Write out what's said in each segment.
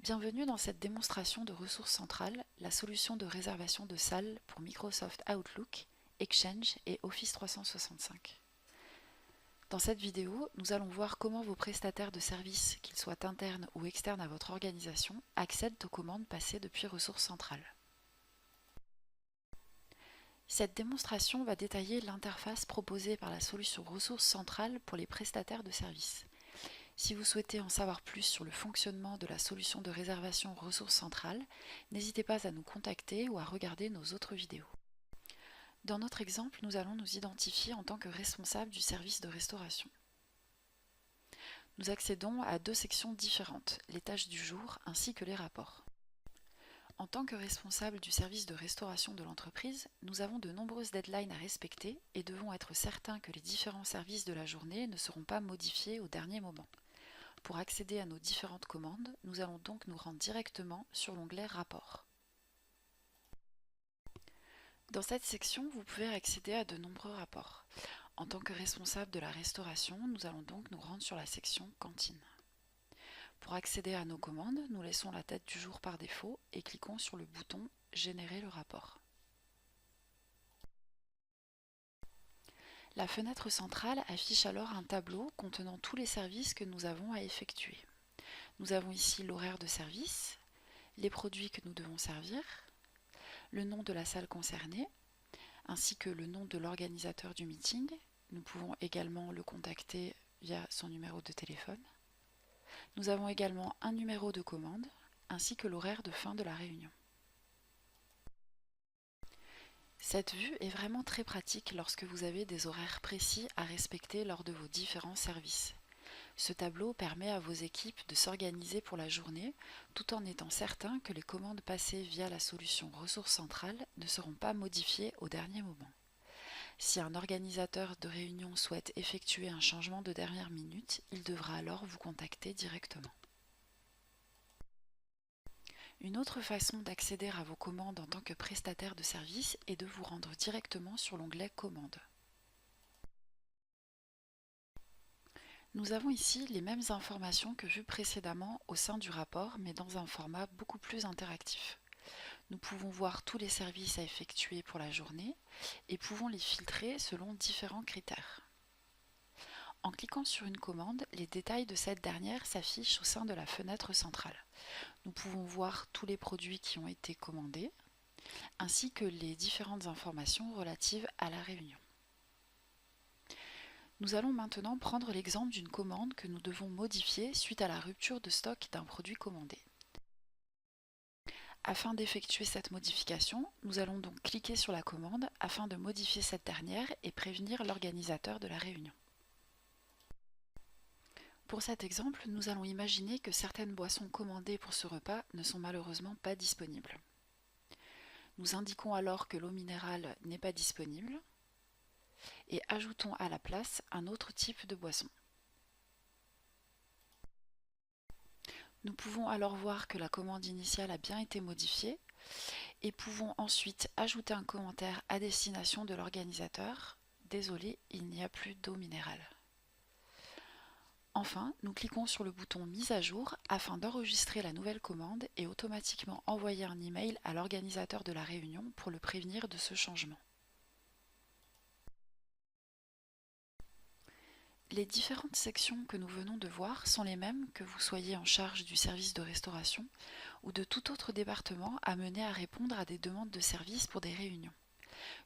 Bienvenue dans cette démonstration de ressources centrales, la solution de réservation de salles pour Microsoft Outlook, Exchange et Office 365. Dans cette vidéo, nous allons voir comment vos prestataires de services, qu'ils soient internes ou externes à votre organisation, accèdent aux commandes passées depuis ressources centrales. Cette démonstration va détailler l'interface proposée par la solution ressources centrales pour les prestataires de services. Si vous souhaitez en savoir plus sur le fonctionnement de la solution de réservation ressources centrales, n'hésitez pas à nous contacter ou à regarder nos autres vidéos. Dans notre exemple, nous allons nous identifier en tant que responsable du service de restauration. Nous accédons à deux sections différentes, les tâches du jour ainsi que les rapports. En tant que responsable du service de restauration de l'entreprise, nous avons de nombreuses deadlines à respecter et devons être certains que les différents services de la journée ne seront pas modifiés au dernier moment. Pour accéder à nos différentes commandes, nous allons donc nous rendre directement sur l'onglet Rapports. Dans cette section, vous pouvez accéder à de nombreux rapports. En tant que responsable de la restauration, nous allons donc nous rendre sur la section Cantine. Pour accéder à nos commandes, nous laissons la tête du jour par défaut et cliquons sur le bouton Générer le rapport. La fenêtre centrale affiche alors un tableau contenant tous les services que nous avons à effectuer. Nous avons ici l'horaire de service, les produits que nous devons servir, le nom de la salle concernée, ainsi que le nom de l'organisateur du meeting. Nous pouvons également le contacter via son numéro de téléphone. Nous avons également un numéro de commande, ainsi que l'horaire de fin de la réunion. Cette vue est vraiment très pratique lorsque vous avez des horaires précis à respecter lors de vos différents services. Ce tableau permet à vos équipes de s'organiser pour la journée tout en étant certain que les commandes passées via la solution ressources centrales ne seront pas modifiées au dernier moment. Si un organisateur de réunion souhaite effectuer un changement de dernière minute, il devra alors vous contacter directement. Une autre façon d'accéder à vos commandes en tant que prestataire de service est de vous rendre directement sur l'onglet Commandes. Nous avons ici les mêmes informations que vues précédemment au sein du rapport, mais dans un format beaucoup plus interactif. Nous pouvons voir tous les services à effectuer pour la journée et pouvons les filtrer selon différents critères. En cliquant sur une commande, les détails de cette dernière s'affichent au sein de la fenêtre centrale. Nous pouvons voir tous les produits qui ont été commandés, ainsi que les différentes informations relatives à la réunion. Nous allons maintenant prendre l'exemple d'une commande que nous devons modifier suite à la rupture de stock d'un produit commandé. Afin d'effectuer cette modification, nous allons donc cliquer sur la commande afin de modifier cette dernière et prévenir l'organisateur de la réunion. Pour cet exemple, nous allons imaginer que certaines boissons commandées pour ce repas ne sont malheureusement pas disponibles. Nous indiquons alors que l'eau minérale n'est pas disponible et ajoutons à la place un autre type de boisson. Nous pouvons alors voir que la commande initiale a bien été modifiée et pouvons ensuite ajouter un commentaire à destination de l'organisateur. Désolé, il n'y a plus d'eau minérale. Enfin, nous cliquons sur le bouton Mise à jour afin d'enregistrer la nouvelle commande et automatiquement envoyer un email à l'organisateur de la réunion pour le prévenir de ce changement. Les différentes sections que nous venons de voir sont les mêmes que vous soyez en charge du service de restauration ou de tout autre département amené à répondre à des demandes de service pour des réunions.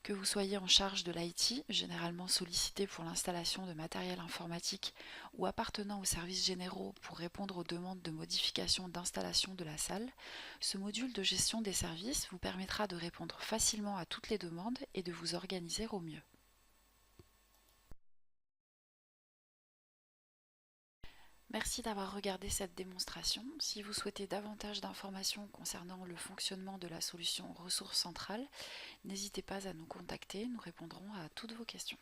Que vous soyez en charge de l'IT, généralement sollicité pour l'installation de matériel informatique ou appartenant aux services généraux pour répondre aux demandes de modification d'installation de la salle, ce module de gestion des services vous permettra de répondre facilement à toutes les demandes et de vous organiser au mieux. Merci d'avoir regardé cette démonstration. Si vous souhaitez davantage d'informations concernant le fonctionnement de la solution ressources centrales, n'hésitez pas à nous contacter, nous répondrons à toutes vos questions.